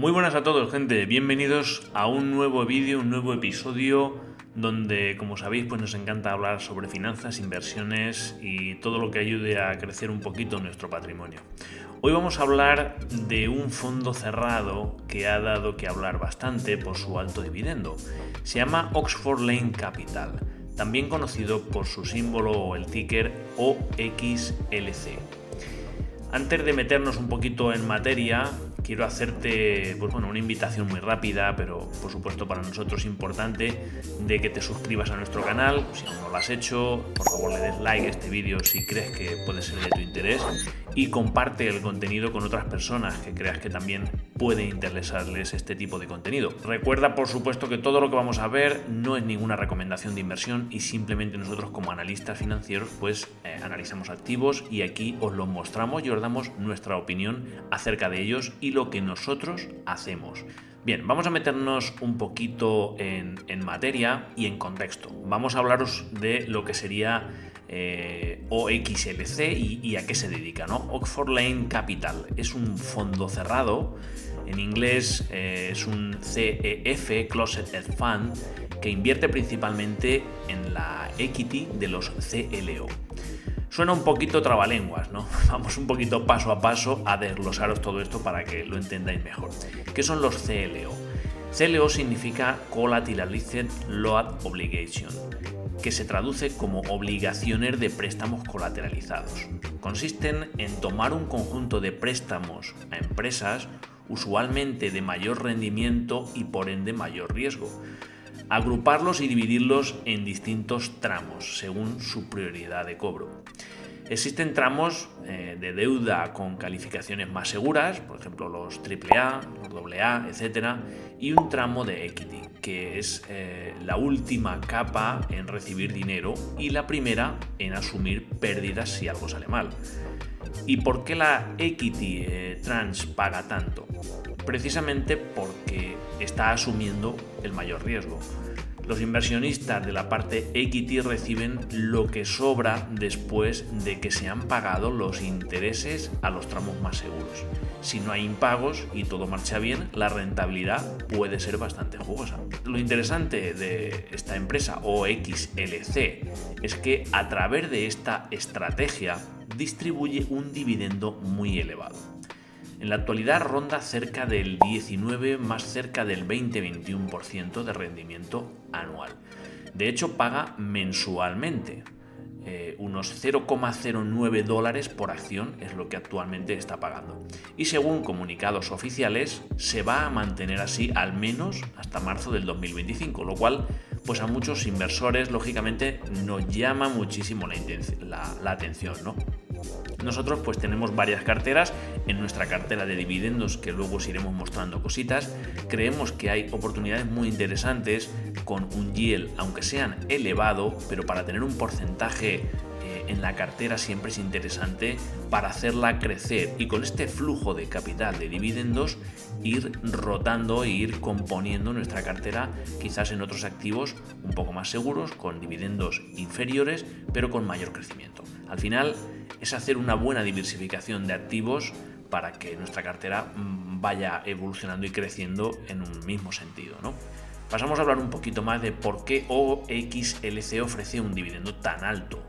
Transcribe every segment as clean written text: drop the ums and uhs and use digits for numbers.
Muy buenas a todos, gente. Bienvenidos a un nuevo vídeo, un nuevo episodio donde, como sabéis, pues nos encanta hablar sobre finanzas, inversiones y todo lo que ayude a crecer un poquito nuestro patrimonio. Hoy vamos a hablar de un fondo cerrado que ha dado que hablar bastante por su alto dividendo. Se llama Oxford Lane Capital, también conocido por su símbolo o el ticker OXLC. Antes de meternos un poquito en materia, quiero hacerte una invitación muy rápida, pero por supuesto para nosotros importante, de que te suscribas a nuestro canal. Si aún no lo has hecho, por favor le des like a este vídeo si crees que puede ser de tu interés y comparte el contenido con otras personas que creas que también puede interesarles este tipo de contenido. Recuerda, por supuesto, que todo lo que vamos a ver no es ninguna recomendación de inversión y simplemente nosotros como analistas financieros analizamos activos y aquí os los mostramos y os damos nuestra opinión acerca de ellos y lo que nosotros hacemos. Bien, vamos a meternos un poquito en materia y en contexto. Vamos a hablaros de lo que sería OXLC y a qué se dedica, ¿no? Oxford Lane Capital es un fondo cerrado, en inglés es un CEF, Closed End Fund, que invierte principalmente en la equity de los CLO. Suena un poquito trabalenguas, ¿no? Vamos un poquito paso a paso a desglosaros todo esto para que lo entendáis mejor. ¿Qué son los CLO? CLO significa Collateralized Loan Obligation, que se traduce como obligaciones de préstamos colateralizados. Consisten en tomar un conjunto de préstamos a empresas, usualmente de mayor rendimiento y por ende mayor riesgo, agruparlos y dividirlos en distintos tramos según su prioridad de cobro. Existen tramos de deuda con calificaciones más seguras, por ejemplo los AAA, los AA, etc. Y un tramo de equity, que es la última capa en recibir dinero y la primera en asumir pérdidas si algo sale mal. ¿Y por qué la equity tranche paga tanto? Precisamente porque está asumiendo el mayor riesgo. Los inversionistas de la parte equity reciben lo que sobra después de que se han pagado los intereses a los tramos más seguros. Si no hay impagos y todo marcha bien, la rentabilidad puede ser bastante jugosa. Lo interesante de esta empresa OXLC es que a través de esta estrategia distribuye un dividendo muy elevado. En la actualidad ronda cerca del 19, más cerca del 20-21% de rendimiento anual. De hecho, paga mensualmente. Unos $0,09 por acción es lo que actualmente está pagando. Y según comunicados oficiales, se va a mantener así al menos hasta marzo del 2025, lo cual pues a muchos inversores lógicamente nos llama muchísimo la atención, ¿no? Nosotros pues tenemos varias carteras. En nuestra cartera de dividendos, que luego os iremos mostrando cositas, creemos que hay oportunidades muy interesantes con un yield, aunque sean elevado, pero para tener un porcentaje en la cartera siempre es interesante para hacerla crecer y con este flujo de capital de dividendos ir rotando e ir componiendo nuestra cartera quizás en otros activos un poco más seguros, con dividendos inferiores pero con mayor crecimiento. Al final es hacer una buena diversificación de activos para que nuestra cartera vaya evolucionando y creciendo en un mismo sentido, ¿no? Pasamos a hablar un poquito más de por qué OXLC ofrece un dividendo tan alto.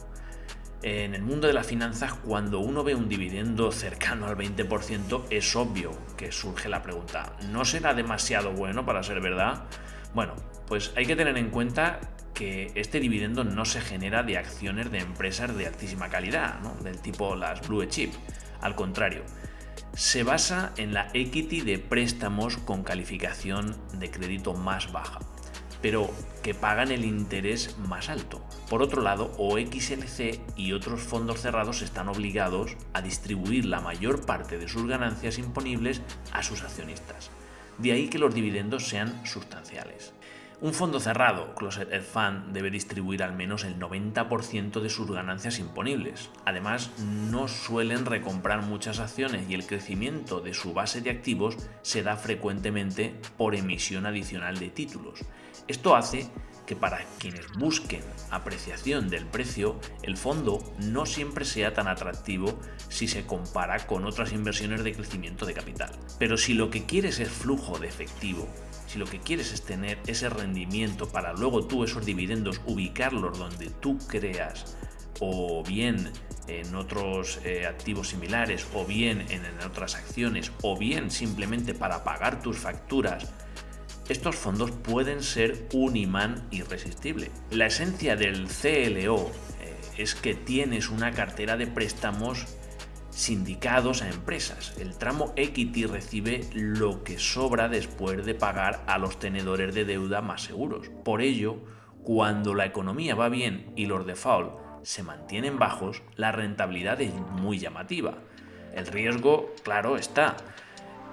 En el mundo de las finanzas, cuando uno ve un dividendo cercano al 20%, es obvio que surge la pregunta, ¿no será demasiado bueno para ser verdad? Bueno, pues hay que tener en cuenta que este dividendo no se genera de acciones de empresas de altísima calidad, ¿no? Del tipo las blue chip. Al contrario, se basa en la equity de préstamos con calificación de crédito más baja, pero que pagan el interés más alto. Por otro lado, OXLC y otros fondos cerrados están obligados a distribuir la mayor parte de sus ganancias imponibles a sus accionistas. De ahí que los dividendos sean sustanciales. Un fondo cerrado, Closed End Fund, debe distribuir al menos el 90% de sus ganancias imponibles. Además, no suelen recomprar muchas acciones y el crecimiento de su base de activos se da frecuentemente por emisión adicional de títulos. Esto hace que para quienes busquen apreciación del precio, el fondo no siempre sea tan atractivo si se compara con otras inversiones de crecimiento de capital. Pero si lo que quieres es flujo de efectivo, si lo que quieres es tener ese rendimiento para luego tú esos dividendos ubicarlos donde tú creas, o bien en otros activos similares, o bien en otras acciones, o bien simplemente para pagar tus facturas, estos fondos pueden ser un imán irresistible. La esencia del CLO es que tienes una cartera de préstamos sindicados a empresas. El tramo equity recibe lo que sobra después de pagar a los tenedores de deuda más seguros. Por ello, cuando la economía va bien y los default se mantienen bajos, la rentabilidad es muy llamativa. El riesgo, claro está,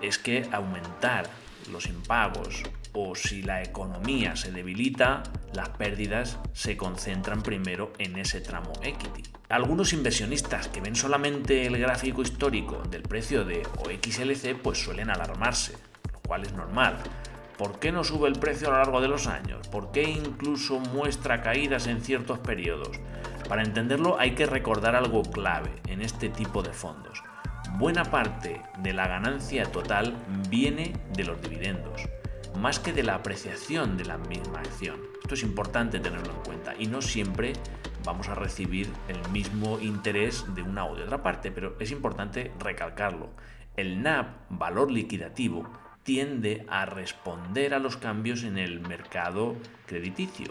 es que aumentar los impagos o si la economía se debilita, las pérdidas se concentran primero en ese tramo equity. Algunos inversionistas que ven solamente el gráfico histórico del precio de OXLC pues suelen alarmarse, lo cual es normal. ¿Por qué no sube el precio a lo largo de los años? ¿Por qué incluso muestra caídas en ciertos periodos? Para entenderlo hay que recordar algo clave en este tipo de fondos. Buena parte de la ganancia total viene de los dividendos, más que de la apreciación de la misma acción. Esto es importante tenerlo en cuenta y no siempre vamos a recibir el mismo interés de una o de otra parte, pero es importante recalcarlo. El NAV, valor liquidativo, tiende a responder a los cambios en el mercado crediticio,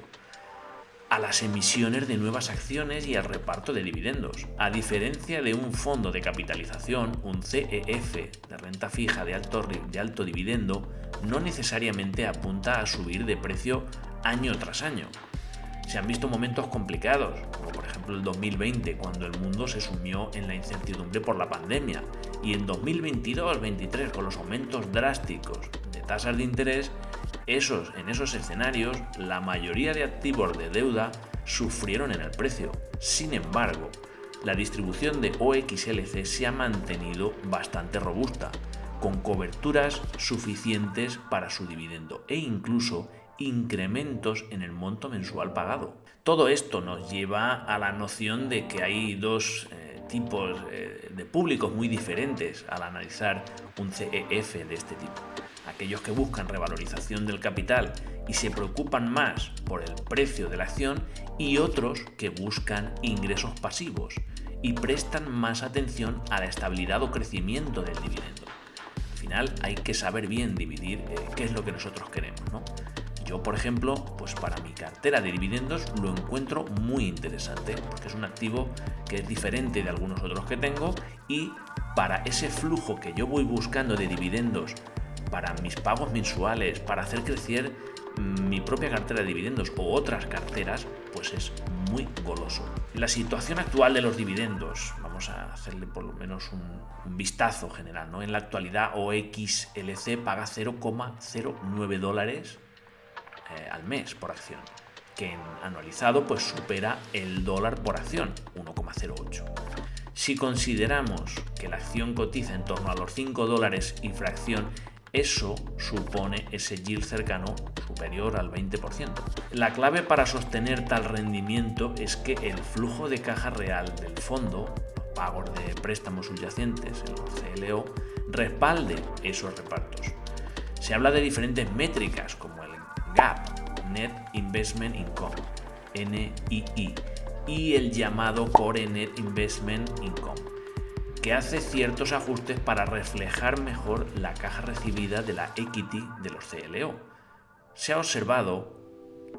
a las emisiones de nuevas acciones y al reparto de dividendos. A diferencia de un fondo de capitalización, un CEF de renta fija de alto dividendo no necesariamente apunta a subir de precio año tras año. Se han visto momentos complicados, como por ejemplo el 2020, cuando el mundo se sumió en la incertidumbre por la pandemia, y en 2022-23, con los aumentos drásticos de tasas de interés, en esos escenarios, la mayoría de activos de deuda sufrieron en el precio. Sin embargo, la distribución de OXLC se ha mantenido bastante robusta, con coberturas suficientes para su dividendo e incluso incrementos en el monto mensual pagado. Todo esto nos lleva a la noción de que hay dos tipos de públicos muy diferentes al analizar un CEF de este tipo. Aquellos que buscan revalorización del capital y se preocupan más por el precio de la acción, y otros que buscan ingresos pasivos y prestan más atención a la estabilidad o crecimiento del dividendo. Al final hay que saber bien dividir qué es lo que nosotros queremos, ¿no? Yo, por ejemplo, pues para mi cartera de dividendos lo encuentro muy interesante porque es un activo que es diferente de algunos otros que tengo, y para ese flujo que yo voy buscando de dividendos para mis pagos mensuales, para hacer crecer mi propia cartera de dividendos o otras carteras, pues es muy goloso. La situación actual de los dividendos, vamos a hacerle por lo menos un vistazo general, ¿no? En la actualidad OXLC paga $0,09 al mes por acción, que en anualizado pues supera el dólar por acción, 1,08. Si consideramos que la acción cotiza en torno a los $5 y fracción, eso supone ese yield cercano superior al 20%. La clave para sostener tal rendimiento es que el flujo de caja real del fondo, los pagos de préstamos subyacentes en los CLO, respalde esos repartos. Se habla de diferentes métricas como el GAP, Net Investment Income, NII, y el llamado Core Net Investment Income, que hace ciertos ajustes para reflejar mejor la caja recibida de la equity de los CLO. Se ha observado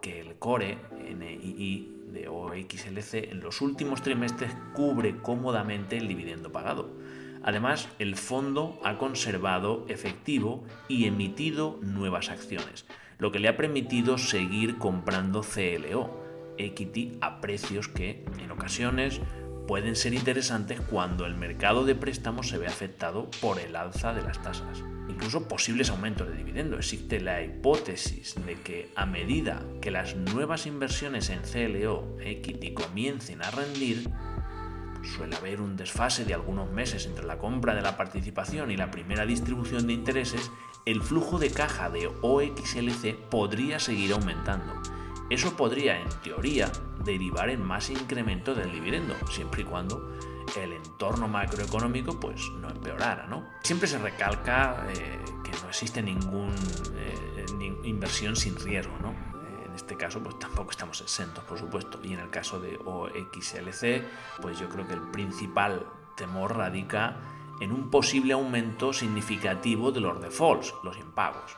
que el Core NII de OXLC en los últimos trimestres cubre cómodamente el dividendo pagado. Además, el fondo ha conservado efectivo y emitido nuevas acciones, lo que le ha permitido seguir comprando CLO, equity, a precios que en ocasiones pueden ser interesantes cuando el mercado de préstamos se ve afectado por el alza de las tasas. Incluso posibles aumentos de dividendos. Existe la hipótesis de que a medida que las nuevas inversiones en CLO equity comiencen a rendir, suele haber un desfase de algunos meses entre la compra de la participación y la primera distribución de intereses, el flujo de caja de OXLC podría seguir aumentando. Eso podría, en teoría, derivar en más incremento del dividendo, siempre y cuando el entorno macroeconómico pues no empeorara, ¿no? Siempre se recalca que no existe ninguna inversión sin riesgo, ¿no? En este caso pues tampoco estamos exentos, por supuesto, y en el caso de OXLC pues yo creo que el principal temor radica en un posible aumento significativo de los defaults, los impagos,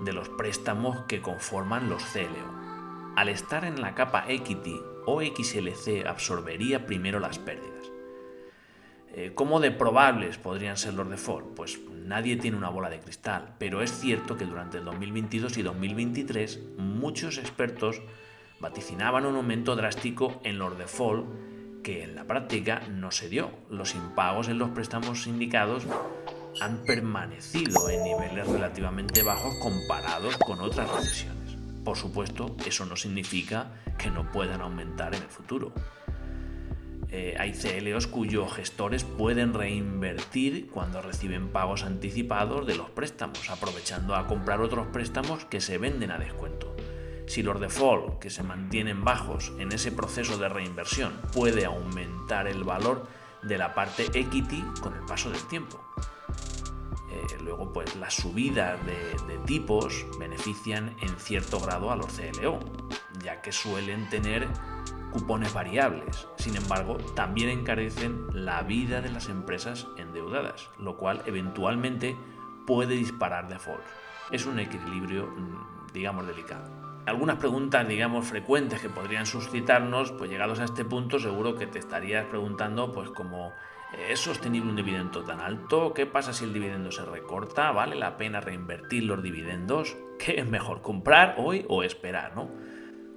de los préstamos que conforman los CLO. Al estar en la capa equity, OXLC absorbería primero las pérdidas. ¿Cómo de probables podrían ser los defaults? Pues nadie tiene una bola de cristal, pero es cierto que durante el 2022 y 2023 muchos expertos vaticinaban un aumento drástico en los defaults que en la práctica no se dio. Los impagos en los préstamos sindicados han permanecido en niveles relativamente bajos comparados con otras recesiones. Por supuesto, eso no significa que no puedan aumentar en el futuro. Hay CLOs cuyos gestores pueden reinvertir cuando reciben pagos anticipados de los préstamos, aprovechando a comprar otros préstamos que se venden a descuento. Si los default que se mantienen bajos en ese proceso de reinversión puede aumentar el valor de la parte equity con el paso del tiempo. Luego, pues las subidas de tipos benefician en cierto grado a los CLO, ya que suelen tener cupones variables. Sin embargo, también encarecen la vida de las empresas endeudadas, lo cual eventualmente puede disparar defaults. Es un equilibrio, digamos, delicado. Algunas preguntas, digamos, frecuentes que podrían suscitarnos, pues llegados a este punto seguro que te estarías preguntando, pues como ¿es sostenible un dividendo tan alto? ¿Qué pasa si el dividendo se recorta? ¿Vale la pena reinvertir los dividendos? ¿Qué es mejor, comprar hoy o esperar, no?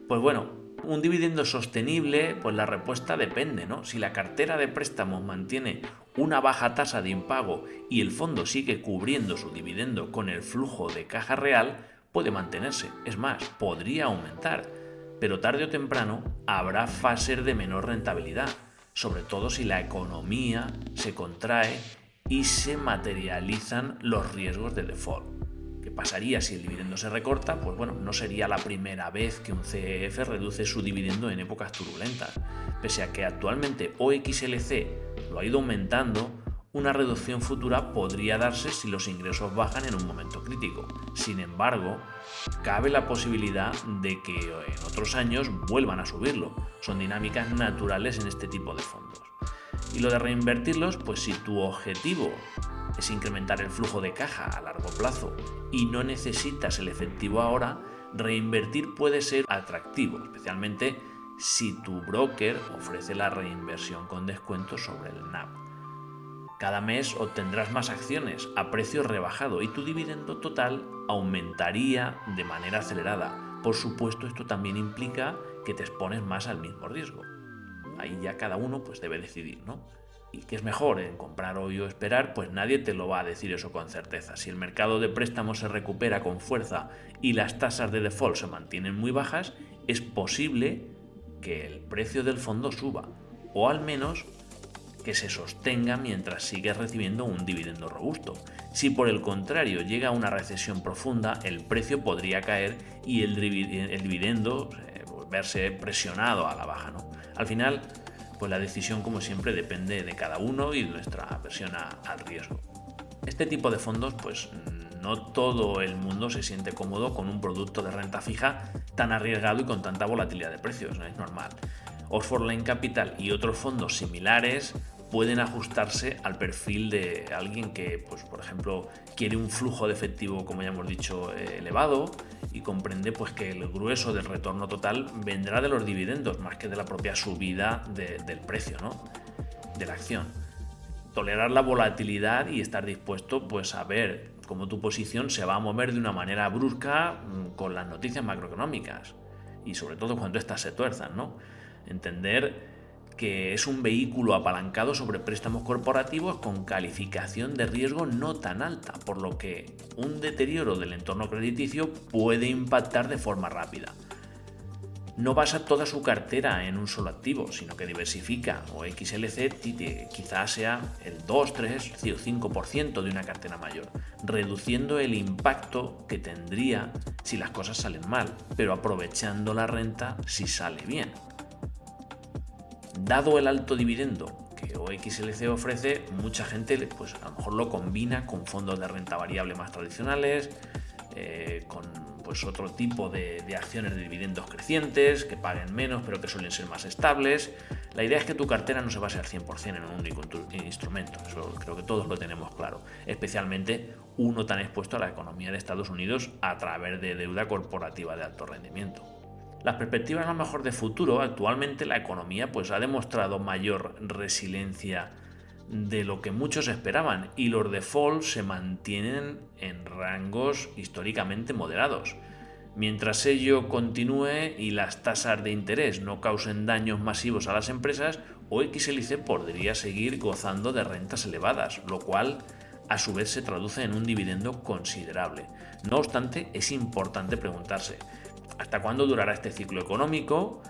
Pues bueno, un dividendo sostenible, pues la respuesta depende, ¿no? Si la cartera de préstamos mantiene una baja tasa de impago y el fondo sigue cubriendo su dividendo con el flujo de caja real, puede mantenerse. Es más, podría aumentar. Pero tarde o temprano habrá fases de menor rentabilidad, sobre todo si la economía se contrae y se materializan los riesgos de default. ¿Qué pasaría si el dividendo se recorta? Pues bueno, no sería la primera vez que un CEF reduce su dividendo en épocas turbulentas. Pese a que actualmente OXLC lo ha ido aumentando, una reducción futura podría darse si los ingresos bajan en un momento crítico. Sin embargo, cabe la posibilidad de que en otros años vuelvan a subirlo. Son dinámicas naturales en este tipo de fondos. Y lo de reinvertirlos, pues si tu objetivo es incrementar el flujo de caja a largo plazo y no necesitas el efectivo ahora, reinvertir puede ser atractivo, especialmente si tu broker ofrece la reinversión con descuento sobre el NAV. Cada mes obtendrás más acciones a precio rebajado y tu dividendo total aumentaría de manera acelerada. Por supuesto, esto también implica que te expones más al mismo riesgo. Ahí ya cada uno pues debe decidir, ¿no? ¿Y qué es mejor, en comprar hoy o esperar? Pues nadie te lo va a decir eso con certeza. Si el mercado de préstamos se recupera con fuerza y las tasas de default se mantienen muy bajas, es posible que el precio del fondo suba, o al menos que se sostenga mientras sigues recibiendo un dividendo robusto. Si por el contrario llega una recesión profunda, el precio podría caer y el dividendo verse presionado a la baja, ¿no? Al final, pues la decisión, como siempre, depende de cada uno y de nuestra aversión al riesgo. Este tipo de fondos, pues no todo el mundo se siente cómodo con un producto de renta fija tan arriesgado y con tanta volatilidad de precios, ¿no? Es normal. Oxford Lane Capital y otros fondos similares pueden ajustarse al perfil de alguien que, pues, por ejemplo, quiere un flujo de efectivo, como ya hemos dicho, elevado, y comprende pues, que el grueso del retorno total vendrá de los dividendos más que de la propia subida del precio, ¿no? De la acción. Tolerar la volatilidad y estar dispuesto pues, a ver cómo tu posición se va a mover de una manera brusca con las noticias macroeconómicas y sobre todo cuando estas se tuerzan, ¿no? Entender que es un vehículo apalancado sobre préstamos corporativos con calificación de riesgo no tan alta, por lo que un deterioro del entorno crediticio puede impactar de forma rápida. no basa toda su cartera en un solo activo, sino que diversifica, o XLC quizás sea el 2, 3 o 5% de una cartera mayor, reduciendo el impacto que tendría si las cosas salen mal, pero aprovechando la renta si sale bien. Dado el alto dividendo que OXLC ofrece, mucha gente pues a lo mejor lo combina con fondos de renta variable más tradicionales, con pues otro tipo de acciones de dividendos crecientes que paguen menos pero que suelen ser más estables. La idea es que tu cartera no se base al 100% en un único instrumento, eso creo que todos lo tenemos claro, especialmente uno tan expuesto a la economía de Estados Unidos a través de deuda corporativa de alto rendimiento. Las perspectivas a lo mejor de futuro, actualmente la economía pues ha demostrado mayor resiliencia de lo que muchos esperaban y los defaults se mantienen en rangos históricamente moderados. Mientras ello continúe y las tasas de interés no causen daños masivos a las empresas, OXLC podría seguir gozando de rentas elevadas, lo cual a su vez se traduce en un dividendo considerable. No obstante, es importante preguntarse ¿hasta cuándo durará este ciclo económico?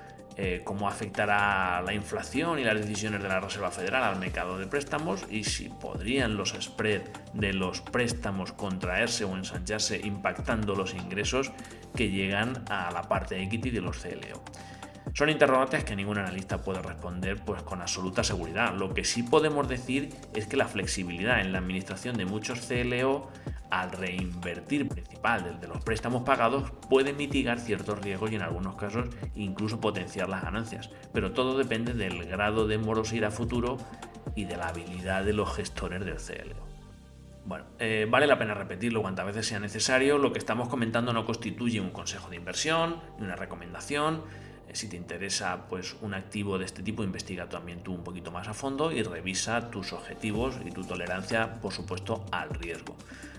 ¿Cómo afectará la inflación y las decisiones de la Reserva Federal al mercado de préstamos? Y si podrían los spreads de los préstamos contraerse o ensancharse impactando los ingresos que llegan a la parte equity de los CLO. Son interrogantes que ningún analista puede responder pues con absoluta seguridad. Lo que sí podemos decir es que la flexibilidad en la administración de muchos CLO al reinvertir principal de los préstamos pagados puede mitigar ciertos riesgos y en algunos casos incluso potenciar las ganancias, pero todo depende del grado de morosidad futuro y de la habilidad de los gestores del CLO. Bueno, vale la pena repetirlo cuantas veces sea necesario. Lo que estamos comentando no constituye un consejo de inversión ni una recomendación. Si te interesa pues un activo de este tipo, investiga también tú un poquito más a fondo y revisa tus objetivos y tu tolerancia, por supuesto, al riesgo.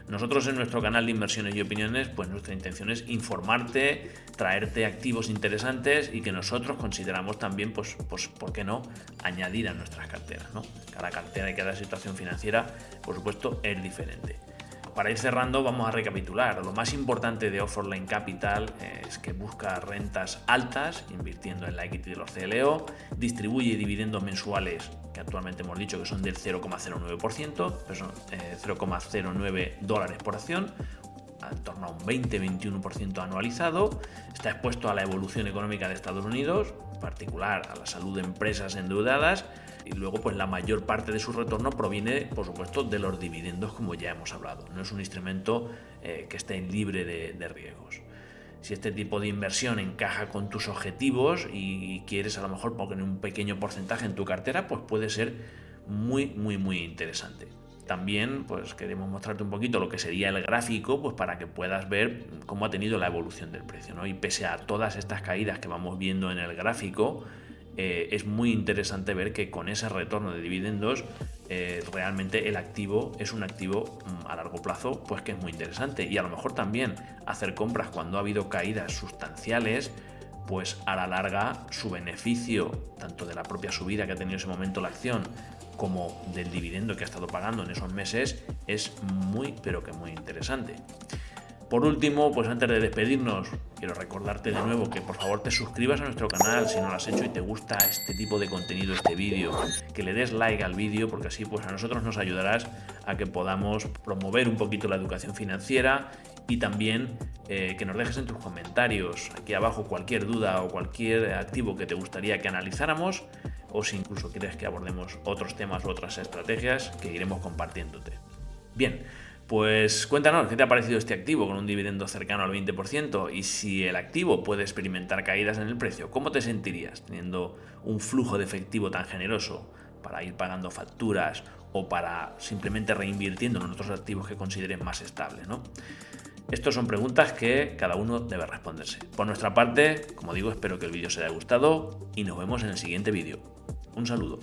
Nosotros en nuestro canal de Inversiones y Opiniones, pues nuestra intención es informarte, traerte activos interesantes y que nosotros consideramos también, pues ¿por qué no?, añadir a nuestras carteras, ¿no? Cada cartera y cada situación financiera, por supuesto, es diferente. Para ir cerrando, vamos a recapitular. Lo más importante de Oxford Capital es que busca rentas altas, invirtiendo en la equity de los CLO, distribuye dividendos mensuales, que actualmente hemos dicho que son del 0,09%, pero son $0,09 por acción, en torno a un 20-21% anualizado. Está expuesto a la evolución económica de Estados Unidos, en particular a la salud de empresas endeudadas, y luego pues la mayor parte de su retorno proviene, por supuesto, de los dividendos, como ya hemos hablado. No es un instrumento que esté libre de riesgos. Si este tipo de inversión encaja con tus objetivos y quieres a lo mejor poner un pequeño porcentaje en tu cartera, pues puede ser muy interesante. También pues queremos mostrarte un poquito lo que sería el gráfico, pues para que puedas ver cómo ha tenido la evolución del precio, ¿no? Y pese a todas estas caídas que vamos viendo en el gráfico, es muy interesante ver que con ese retorno de dividendos realmente el activo es un activo a largo plazo pues que es muy interesante, y a lo mejor también hacer compras cuando ha habido caídas sustanciales, pues a la larga su beneficio tanto de la propia subida que ha tenido en ese momento la acción como del dividendo que ha estado pagando en esos meses es muy pero que muy interesante. Por último, pues antes de despedirnos, quiero recordarte de nuevo que por favor te suscribas a nuestro canal si no lo has hecho y te gusta este tipo de contenido, este vídeo, que le des like al vídeo, porque así pues a nosotros nos ayudarás a que podamos promover un poquito la educación financiera, y también que nos dejes en tus comentarios aquí abajo cualquier duda o cualquier activo que te gustaría que analizáramos, o si incluso quieres que abordemos otros temas u otras estrategias que iremos compartiéndote. Bien, pues cuéntanos qué te ha parecido este activo con un dividendo cercano al 20%, y si el activo puede experimentar caídas en el precio, ¿cómo te sentirías teniendo un flujo de efectivo tan generoso para ir pagando facturas o para simplemente reinvirtiendo en otros activos que consideren más estables, ¿no? Estas son preguntas que cada uno debe responderse. Por nuestra parte, como digo, espero que el vídeo os haya gustado y nos vemos en el siguiente vídeo. Un saludo.